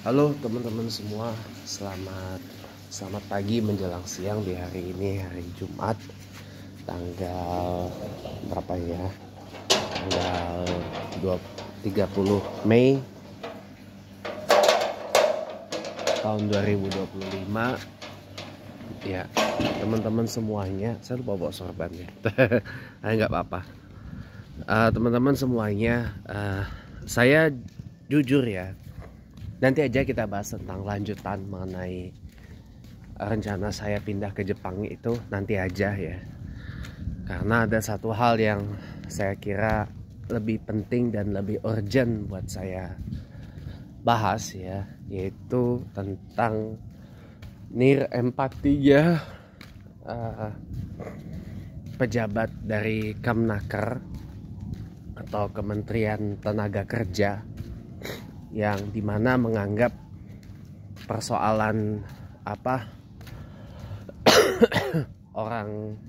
Halo teman-teman semua, selamat pagi menjelang siang di hari ini, hari Jumat, tanggal berapa ya? Tanggal 30 Mei tahun 2025. Ya, teman-teman semuanya, saya lupa bawa sorbannya. Nggak apa-apa. Teman-teman semuanya, saya jujur ya. Nanti aja kita bahas tentang lanjutan mengenai rencana saya pindah ke Jepang itu nanti aja ya. Karena ada satu hal yang saya kira lebih penting dan lebih urgent buat saya bahas ya, yaitu tentang NIR 43 pejabat dari Kemnaker atau Kementerian Tenaga Kerja yang dimana menganggap persoalan orang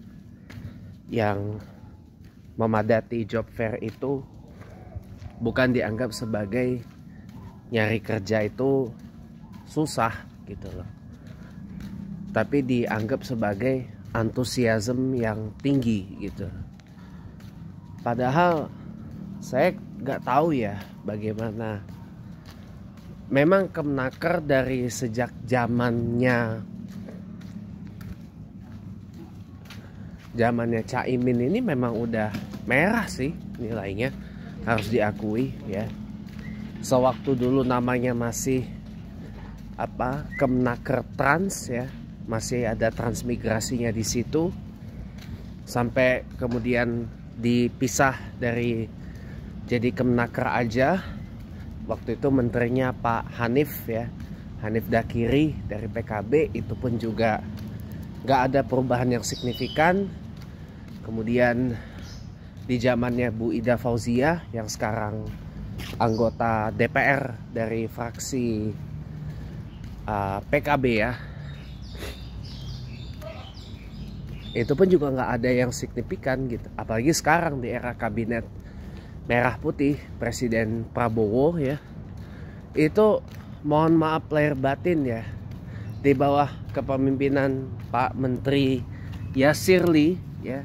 yang memadati job fair itu bukan dianggap sebagai nyari kerja itu susah gitu loh, tapi dianggap sebagai antusiasme yang tinggi gitu. Padahal saya nggak tahu ya bagaimana. Memang Kemnaker dari sejak zamannya Caimin ini memang udah merah sih nilainya, harus diakui ya. Sewaktu dulu namanya masih Kemnaker Trans ya, masih ada transmigrasinya di situ, sampai kemudian dipisah dari jadi Kemnaker aja. Waktu itu menterinya Pak Hanif ya, Hanif Dakiri dari PKB, itu pun juga nggak ada perubahan yang signifikan. Kemudian di zamannya Bu Ida Fauzia yang sekarang anggota DPR dari fraksi PKB ya, itu pun juga nggak ada yang signifikan gitu. Apalagi sekarang di era kabinet merah putih Presiden Prabowo ya, itu mohon maaf lahir batin ya, di bawah kepemimpinan Pak Menteri Yasirli ya,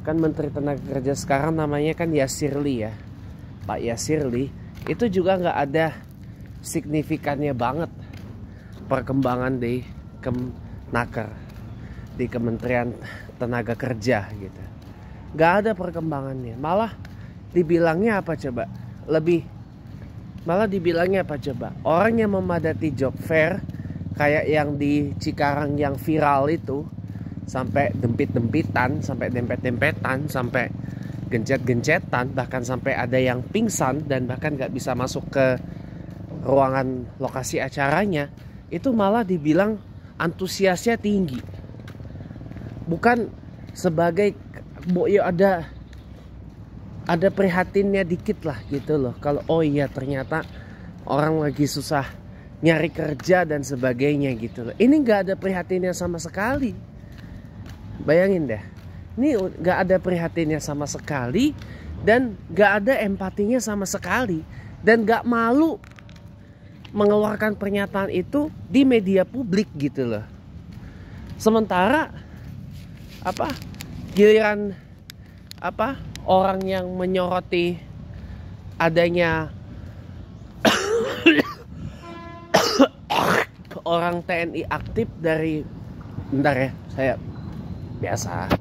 kan Menteri Tenaga Kerja sekarang namanya kan Yasirli ya, Pak Yasirli, itu juga nggak ada signifikannya banget perkembangan di Kemnaker, di Kementerian Tenaga Kerja gitu. Nggak ada perkembangannya, malah dibilangnya apa coba? Malah dibilangnya apa coba? Orang yang memadati job fair kayak yang di Cikarang yang viral itu, sampai dempit-dempitan, sampai dempet-dempetan, sampai gencet-gencetan, bahkan sampai ada yang pingsan dan bahkan nggak bisa masuk ke ruangan lokasi acaranya, itu malah dibilang antusiasnya tinggi. Bukan sebagai ya ada prihatinnya dikit lah gitu loh, kalau oh iya ternyata orang lagi susah nyari kerja dan sebagainya gitu loh. Ini nggak ada prihatinnya sama sekali. Bayangin deh, ini nggak ada prihatinnya sama sekali dan nggak ada empatinya sama sekali, dan nggak malu mengeluarkan pernyataan itu di media publik gitu loh. Sementara giliran orang yang menyoroti adanya orang TNI aktif dari, bentar ya, saya biasa.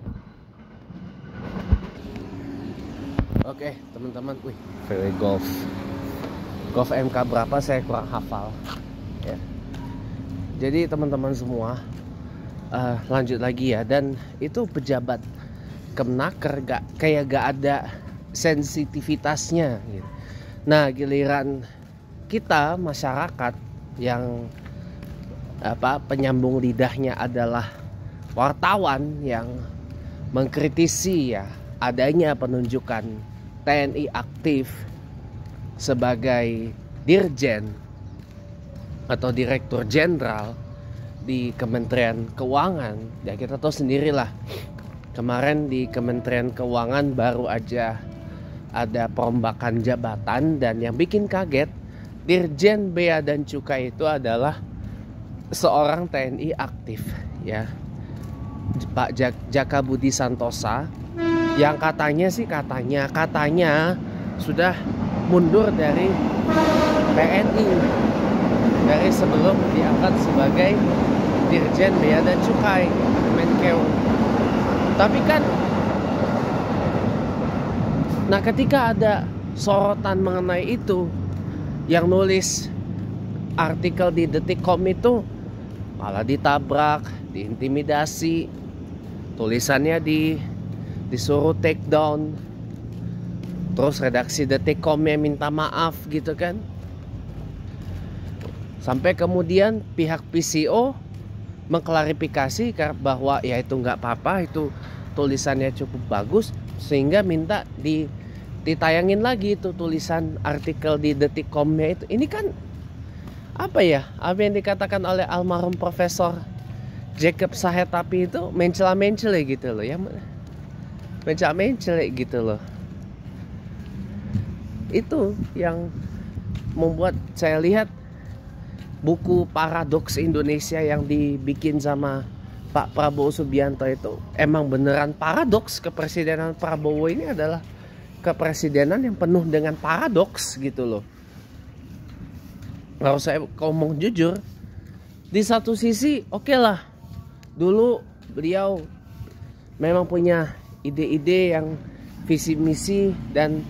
Oke teman-teman, VW Golf MK berapa saya kurang hafal ya. Jadi teman-teman semua, lanjut lagi ya, dan itu pejabat Kemnaker gak ada sensitivitasnya gitu. Nah giliran kita masyarakat yang penyambung lidahnya adalah wartawan yang mengkritisi ya adanya penunjukan TNI aktif sebagai dirjen atau direktur jenderal di Kementerian Keuangan ya, kita tahu sendirilah. Kemarin di Kementerian Keuangan baru aja ada perombakan jabatan, dan yang bikin kaget Dirjen Bea dan Cukai itu adalah seorang TNI aktif, ya, Pak Jaka Budi Santosa, yang katanya sudah mundur dari TNI dari sebelum diangkat sebagai Dirjen Bea dan Cukai Menkeu. Tapi kan, nah ketika ada sorotan mengenai itu, yang nulis artikel di Detikcom itu malah ditabrak, diintimidasi, tulisannya disuruh take down, terus redaksi Detikcomnya minta maaf gitu kan. Sampai kemudian pihak PCO mengklarifikasi bahwa ya itu nggak apa-apa, itu tulisannya cukup bagus, sehingga minta ditayangin lagi itu tulisan artikel di Detikcomnya itu. Ini kan apa ya, apa yang dikatakan oleh almarhum Profesor Jacob Sahetapi itu mencela-mencela gitu loh ya, mencela-mencela gitu loh. Itu yang membuat saya lihat buku Paradoks Indonesia yang dibikin sama Pak Prabowo Subianto itu emang beneran paradoks. Kepresidenan Prabowo ini adalah kepresidenan yang penuh dengan paradoks gitu loh. Kalau saya ngomong jujur, di satu sisi oke lah, dulu beliau memang punya ide-ide yang visi misi dan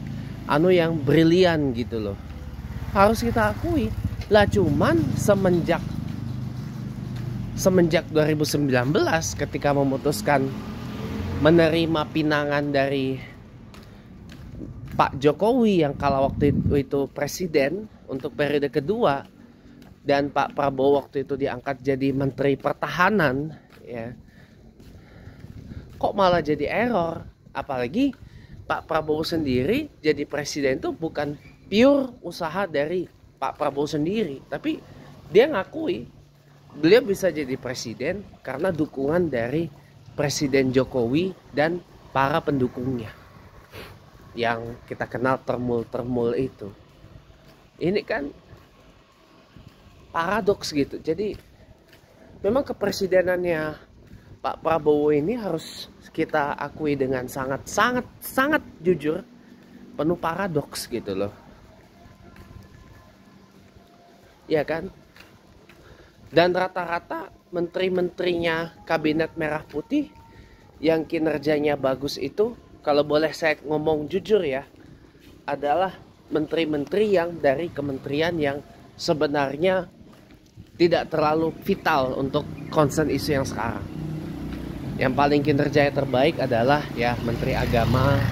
yang brilian gitu loh, harus kita akui lah. Cuman semenjak 2019 ketika memutuskan menerima pinangan dari Pak Jokowi yang kala waktu itu presiden untuk periode kedua, dan Pak Prabowo waktu itu diangkat jadi Menteri Pertahanan, ya, kok malah jadi error. Apalagi Pak Prabowo sendiri jadi presiden itu bukan pure usaha dari Pak Prabowo sendiri, tapi dia ngakui beliau bisa jadi presiden karena dukungan dari Presiden Jokowi dan para pendukungnya yang kita kenal termul itu. Ini kan paradoks gitu. Jadi memang kepresidenannya Pak Prabowo ini harus kita akui dengan sangat jujur, penuh paradoks gitu loh. Ya kan? Dan rata-rata menteri-menterinya Kabinet Merah Putih yang kinerjanya bagus itu, kalau boleh saya ngomong jujur ya, adalah menteri-menteri yang dari kementerian yang sebenarnya tidak terlalu vital untuk concern isu yang sekarang. Yang paling kinerjanya terbaik adalah ya Menteri Agama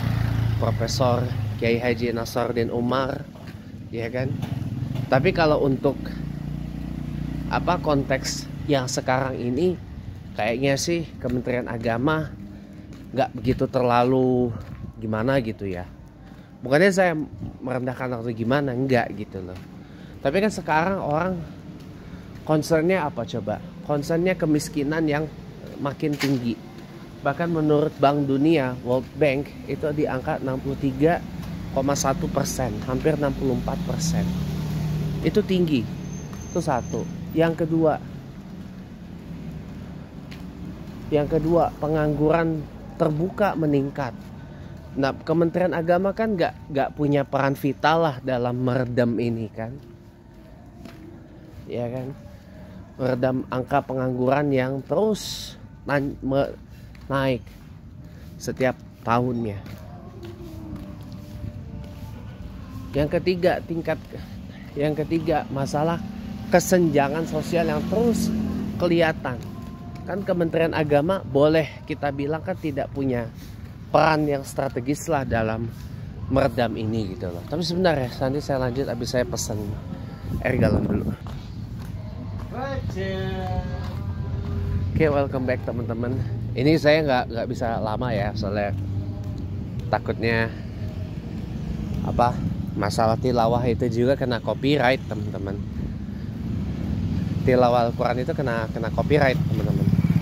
Profesor Kiai Haji Nasaruddin Umar, ya kan. Tapi kalau untuk konteks yang sekarang ini, kayaknya sih Kementerian Agama nggak begitu terlalu gimana gitu ya. Bukannya saya merendahkan atau gimana, enggak gitu loh. Tapi kan sekarang orang concernnya apa coba? Concernnya kemiskinan yang makin tinggi. Bahkan menurut Bank Dunia, World Bank, itu di angka 63,1%, hampir 64%. Itu tinggi. Itu satu. Yang kedua, pengangguran terbuka meningkat. Nah, Kementerian Agama kan nggak punya peran vital lah dalam meredam ini kan, ya kan, meredam angka pengangguran yang terus naik setiap tahunnya. Yang ketiga masalah kesenjangan sosial yang terus kelihatan. Kan Kementerian Agama boleh kita bilang kan tidak punya peran yang strategis lah dalam meredam ini gitu loh. Tapi sebenarnya nanti saya lanjut habis saya pesan air galon dulu. Oke, welcome back teman-teman. Ini saya nggak bisa lama ya, soalnya takutnya masalah tilawah itu juga kena copyright teman-teman. Tilawah Al-Quran itu kena copyright teman-teman.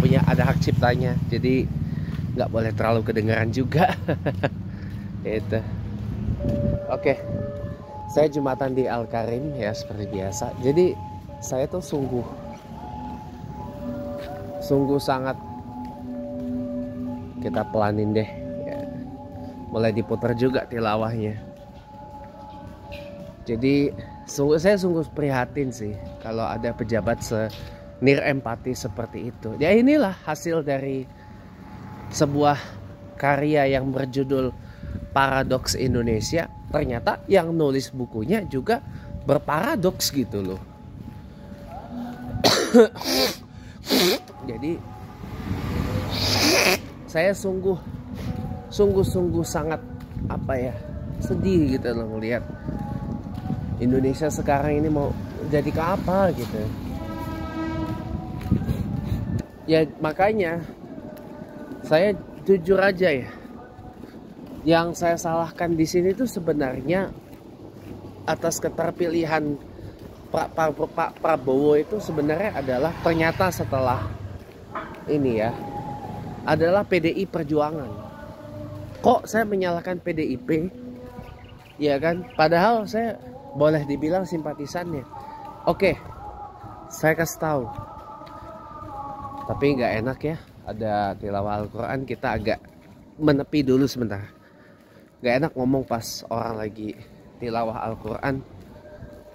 Ada hak ciptanya, jadi nggak boleh terlalu kedengaran juga. Itu. Oke. Saya Jumatan di Al Karim ya seperti biasa. Jadi saya tuh sungguh sangat, kita pelanin deh ya. Mulai diputar juga tilawahnya. Jadi saya sungguh prihatin sih kalau ada pejabat senir empati seperti itu. Ya inilah hasil dari sebuah karya yang berjudul Paradoks Indonesia. Ternyata yang nulis bukunya juga berparadoks gitu loh. Jadi saya sungguh sangat sedih gitu loh ngelihat Indonesia sekarang ini mau jadi ke apa gitu. Ya makanya saya jujur aja ya, yang saya salahkan di sini tuh sebenarnya atas keterpilihan Pak Prabowo itu sebenarnya adalah ternyata setelah ini ya adalah PDI Perjuangan. Kok saya menyalahkan PDIP? Ya kan, padahal saya boleh dibilang simpatisannya. Oke, saya kasih tahu. Tapi nggak enak ya, ada tilawah Al-Quran, kita agak menepi dulu sebentar. Nggak enak ngomong pas orang lagi tilawah Al-Quran.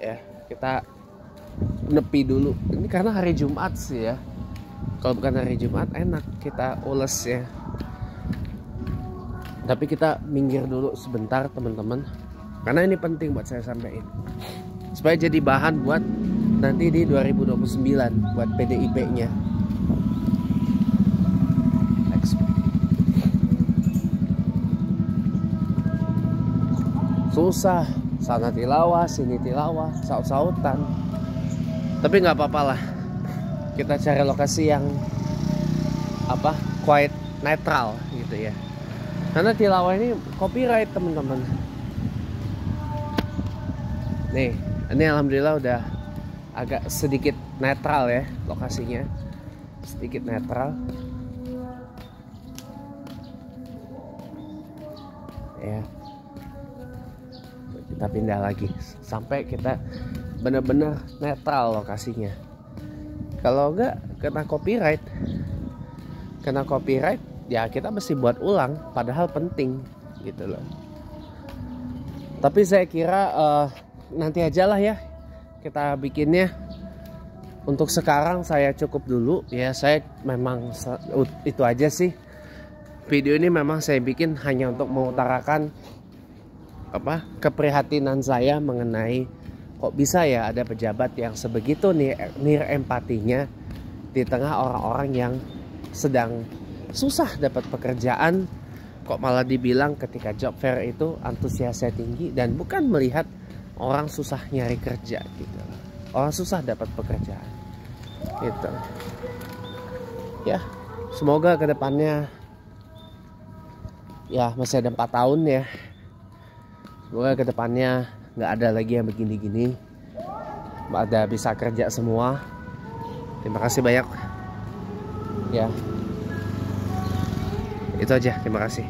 Ya, kita nepi dulu. Ini karena hari Jumat sih ya. Kalau bukan hari Jumat enak kita ules ya. Tapi kita minggir dulu sebentar teman-teman, karena ini penting buat saya sampaikan, supaya jadi bahan buat nanti di 2029 buat PDIP-nya. Susah, sana tilawah, sini tilawah, saut-sautan. Tapi nggak apa-apa lah. Kita cari lokasi yang quiet, netral gitu ya. Karena tilawah ini copyright teman-teman. Nih, ini alhamdulillah udah agak sedikit netral ya lokasinya. Sedikit netral. Ya. Kita pindah lagi sampai kita benar-benar netral lokasinya. Kalau enggak kena copyright ya kita mesti buat ulang, padahal penting gitu loh. Tapi saya kira nanti aja lah ya kita bikinnya. Untuk sekarang saya cukup dulu ya. Saya memang itu aja sih. Video ini memang saya bikin hanya untuk mengutarakan keprihatinan saya mengenai kok bisa ya ada pejabat yang sebegitu nir empatinya di tengah orang-orang yang sedang susah dapat pekerjaan, kok malah dibilang ketika job fair itu antusiasnya tinggi, dan bukan melihat orang susah nyari kerja gitu, orang susah dapat pekerjaan gitu ya. Semoga kedepannya ya masih ada 4 tahun ya. Semoga kedepannya nggak ada lagi yang begini-gini, ada bisa kerja semua. Terima kasih banyak ya, itu aja, terima kasih.